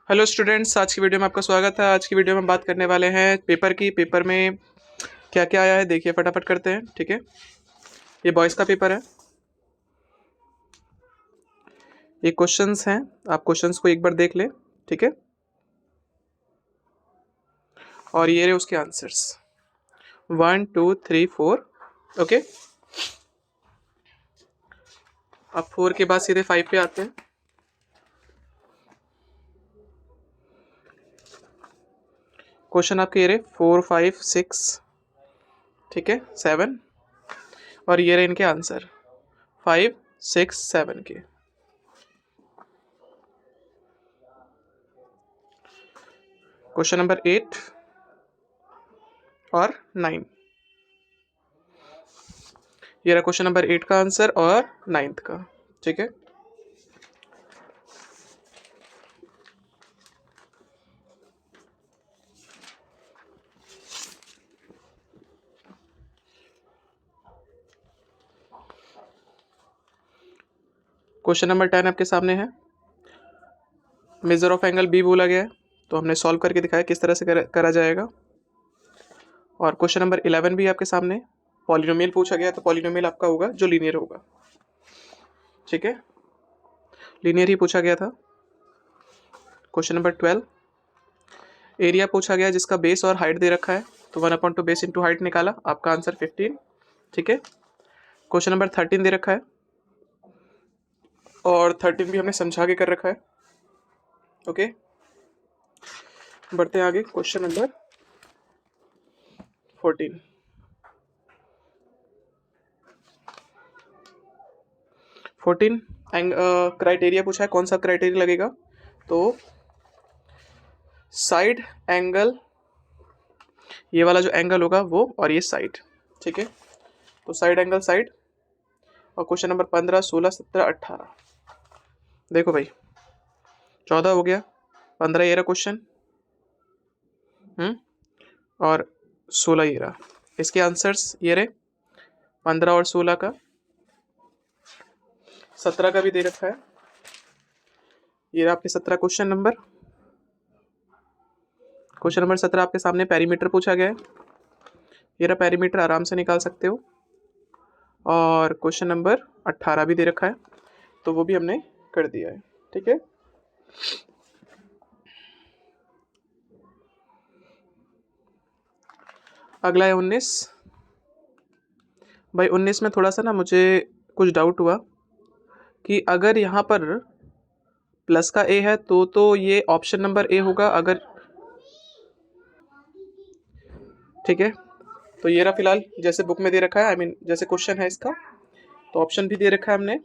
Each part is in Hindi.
हेलो स्टूडेंट्स, आज की वीडियो में आपका स्वागत है। आज की वीडियो में बात करने वाले हैं पेपर में क्या क्या आया है। देखिए फटाफट करते हैं, ठीक है। ये बॉयज़ का पेपर है। ये क्वेश्चंस हैं, आप क्वेश्चंस को एक बार देख लें, ठीक है। और ये रहे उसके आंसर्स 1 2 3 4। ओके, अब 4 के बाद सीधे 5 पे आते हैं। क्वेश्चन आपके ये रहे 4 5 6, ठीक है, 7। और ये रहे इनके आंसर 5 6 7 के। क्वेश्चन नंबर 8 और 9। ये रहा क्वेश्चन नंबर 8 का आंसर और 9th का, ठीक है। क्वेश्चन नंबर 10 आपके सामने है। मेजर ऑफ एंगल बी बोला गया है, तो हमने सॉल्व करके दिखाया किस तरह से करा जाएगा। और क्वेश्चन नंबर 11 भी आपके सामने पॉलिनोमियल पूछा गया, तो पॉलिनोमियल आपका होगा जो लीनियर होगा, ठीक है। लीनियर ही पूछा गया था। क्वेश्चन नंबर 12 एरिया पूछा गया जिसका बेस और हाइट दे रखा है, तो 1/2 बेस इंटू हाइट निकाला, आपका आंसर 15, ठीक है। क्वेश्चन नंबर 13 दे रखा है और 13 भी हमने समझा के कर रखा है। ओके, बढ़ते हैं आगे। Question number 14। 14 क्राइटेरिया पूछा है, कौन सा क्राइटेरिया लगेगा, तो साइड एंगल, ये वाला जो एंगल होगा वो, और ये साइड, ठीक है। तो साइड एंगल साइड। और क्वेश्चन नंबर 15 16 17 18। देखो भाई 14 हो गया, 15 ये रहा क्वेश्चन, और 16 ये रहा। इसके आंसर्स ये रहे 15 और 16 का। 17 का भी दे रखा है, ये रहा आपके 17 क्वेश्चन नंबर। क्वेश्चन नंबर 17 आपके सामने पेरीमीटर पूछा गया है, ये रहा पेरीमीटर, आराम से निकाल सकते हो। और क्वेश्चन नंबर 18 भी दे रखा है, तो वो भी हमने कर दिया है, ठीक है। अगला है 19। भाई 19 में थोड़ा सा ना मुझे कुछ डाउट हुआ कि अगर यहाँ पर प्लस का ए है तो ये ऑप्शन नंबर ए होगा, अगर, ठीक है। तो ये रहा फिलहाल जैसे बुक में दे रखा है, आई मीन जैसे क्वेश्चन है इसका, तो ऑप्शन भी दे रखा है हमने।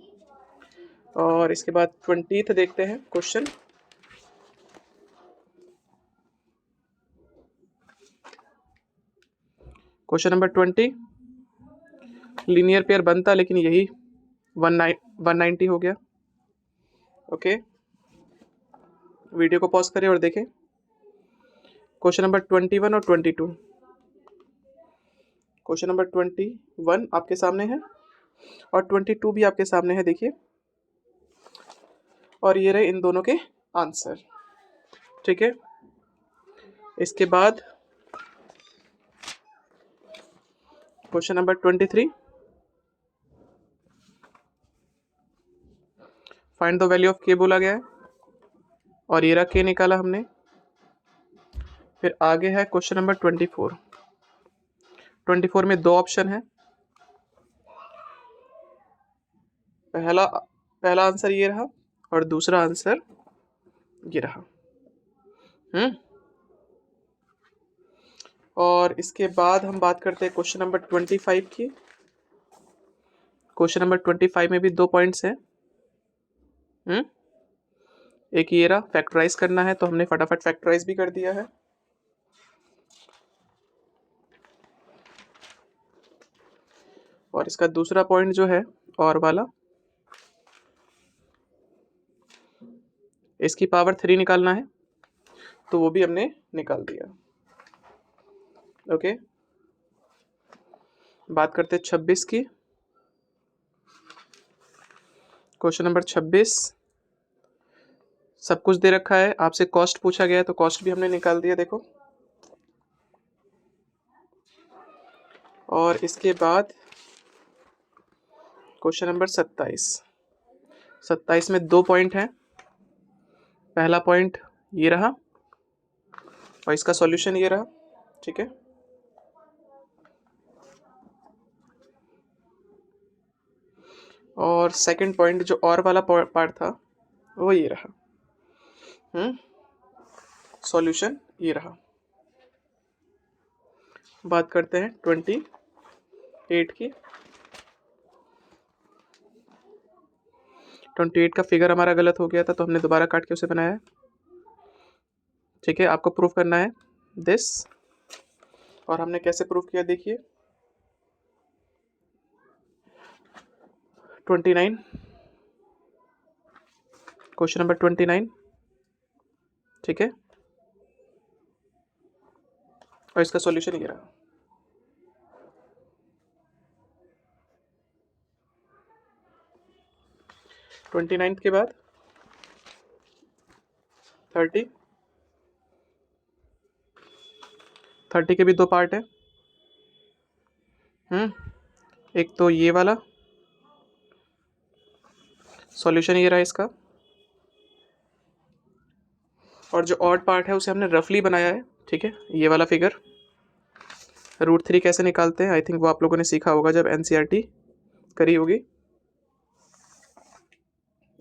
और इसके बाद 20th देखते हैं question. Question number 20 linear pair बनता, लेकिन यही 190 हो गया। ओके, वीडियो को पॉज करें और देखें। क्वेश्चन नंबर 21 और 22। क्वेश्चन नंबर 21 आपके सामने है और 22 भी आपके सामने है, देखिए। और ये रहे इन दोनों के आंसर, ठीक है। इसके बाद question number 23 find the value of के बोला गया है, और ये रहा के निकाला हमने। फिर आगे है क्वेश्चन नंबर 24। 24 में दो ऑप्शन है, पहला पहला आंसर ये रहा और दूसरा आंसर ये रहा। और इसके बाद हम बात करते हैं क्वेश्चन नंबर 25 की। क्वेश्चन नंबर 25 में भी दो पॉइंट्स हैं। एक ये रहा फैक्टराइज करना है, तो हमने फटाफट फैक्टराइज भी कर दिया है। और इसका दूसरा पॉइंट जो है और वाला, इसकी पावर 3 निकालना है, तो वो भी हमने निकाल दिया। ओके, बात करते हैं 26 की। क्वेश्चन नंबर 26 सब कुछ दे रखा है, आपसे कॉस्ट पूछा गया है तो कॉस्ट भी हमने निकाल दिया देखो। और इसके बाद क्वेश्चन नंबर 27 में 2 पॉइंट हैं। पहला पॉइंट ये रहा और इसका सॉल्यूशन ये रहा, ठीक है। और सेकंड पॉइंट जो और वाला पार्ट था वो ये रहा, सॉल्यूशन ये रहा। बात करते हैं 28 की। 28 का फिगर हमारा गलत हो गया था तो हमने दोबारा काट के उसे बनाया है, ठीक है। आपको प्रूफ करना है दिस, और हमने कैसे प्रूफ किया देखिए। 29, क्वेश्चन नंबर 29, ठीक है। और इसका सॉल्यूशन ये रहा। ट्वेंटी नाइन्थ के बाद 30 के भी 2 पार्ट है। एक तो ये वाला सॉल्यूशन ये रहा इसका, और जो ऑड पार्ट है उसे हमने रफली बनाया है, ठीक है। ये वाला फिगर √3 कैसे निकालते हैं, आई थिंक वो आप लोगों ने सीखा होगा जब एनसीईआरटी करी होगी।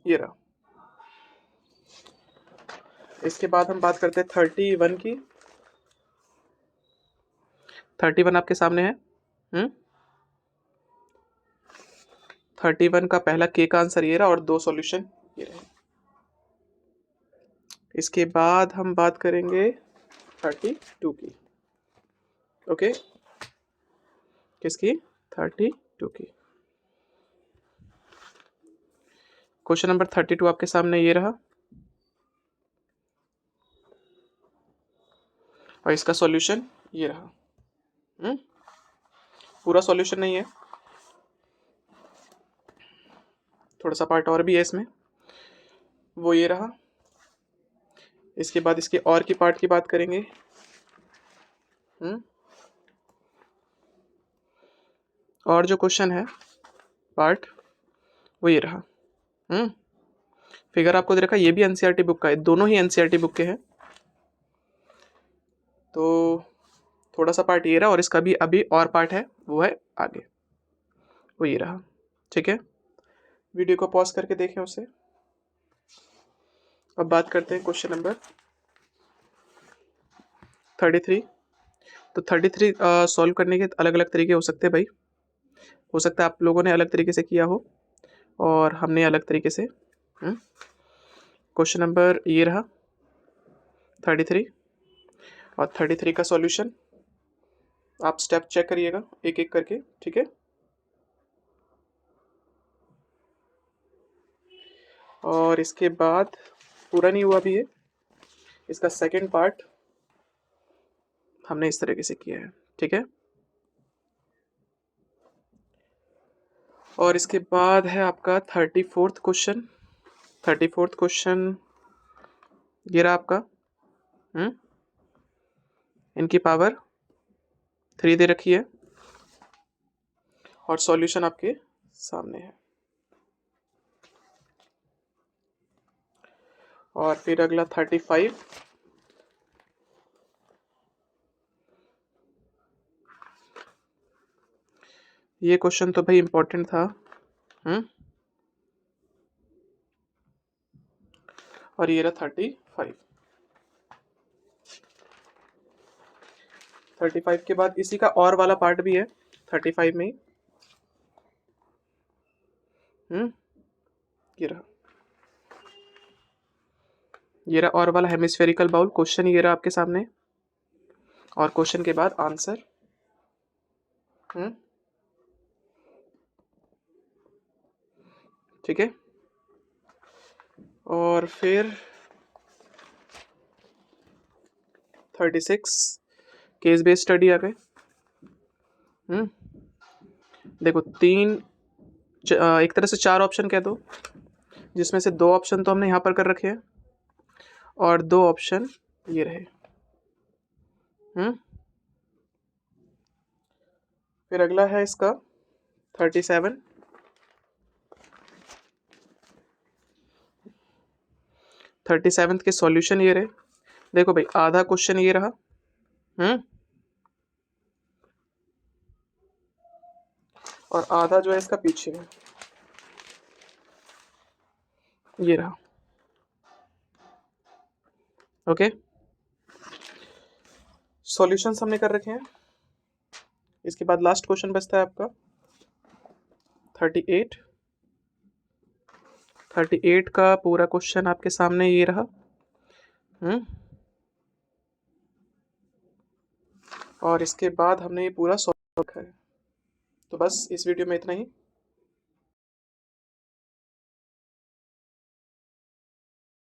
ये रहा। इसके बाद हम बात करते हैं 31 की। 31 आपके सामने है। 31 का पहला के का आंसर ये रहा और 2 सॉल्यूशन ये रहे। इसके बाद हम बात करेंगे 32 की। ओके, किसकी? 32 की। क्वेश्चन नंबर 32 आपके सामने ये रहा और इसका सॉल्यूशन ये रहा। पूरा सॉल्यूशन नहीं है, थोड़ा सा पार्ट और भी है इसमें, वो ये रहा। इसके बाद इसके और की पार्ट की बात करेंगे। और जो क्वेश्चन है पार्ट वो ये रहा। फिगर आपको दे रखा है, ये भी एनसीईआरटी बुक का है, दोनों ही एनसीईआरटी बुक के हैं। तो थोड़ा सा पार्ट ये रहा और इसका भी अभी और पार्ट है, वो है आगे, वो ये रहा, ठीक है। वीडियो को पॉज करके देखें उसे। अब बात करते हैं क्वेश्चन नंबर 33। तो 33 सॉल्व करने के अलग अलग तरीके हो सकते हैं भाई। हो सकता है आप लोगों ने अलग तरीके से किया हो और हमने अलग तरीके से। क्वेश्चन नंबर ये रहा 33, और 33 का सॉल्यूशन आप स्टेप चेक करिएगा एक एक करके, ठीक है। और इसके बाद पूरा नहीं हुआ भी है, इसका सेकंड पार्ट हमने इस तरीके से किया है, ठीक है। और इसके बाद है आपका 34th क्वेश्चन। 34th क्वेश्चन ये रहा आपका। इनकी पावर 3 दे रखी है और सॉल्यूशन आपके सामने है। और फिर अगला 35। ये क्वेश्चन तो भाई इंपॉर्टेंट था। और ये रहा 35। 35 के बाद इसी का और वाला पार्ट भी है 35 में ही। ये रहा और वाला हेमिस्फेरिकल बाउल। क्वेश्चन ये रहा आपके सामने और क्वेश्चन के बाद आंसर। ठीक है। और फिर 36 केस बेस्ड स्टडी आ गए। देखो एक तरह से 4 ऑप्शन कह दो, जिसमें से 2 ऑप्शन तो हमने यहाँ पर कर रखे हैं और 2 ऑप्शन ये रहे। फिर अगला है इसका 37। 37 के सॉल्यूशन ये रहे। देखो भाई, आधा क्वेश्चन ये रहा, और आधा जो है इसका पीछे है, ये रहा। ओके, सॉल्यूशंस हमने कर रखे हैं। इसके बाद लास्ट क्वेश्चन बचता है आपका 38। 38 का पूरा क्वेश्चन आपके सामने ये रहा। और इसके बाद हमने ये पूरा सॉल्व रखा है। तो बस इस वीडियो में इतना ही।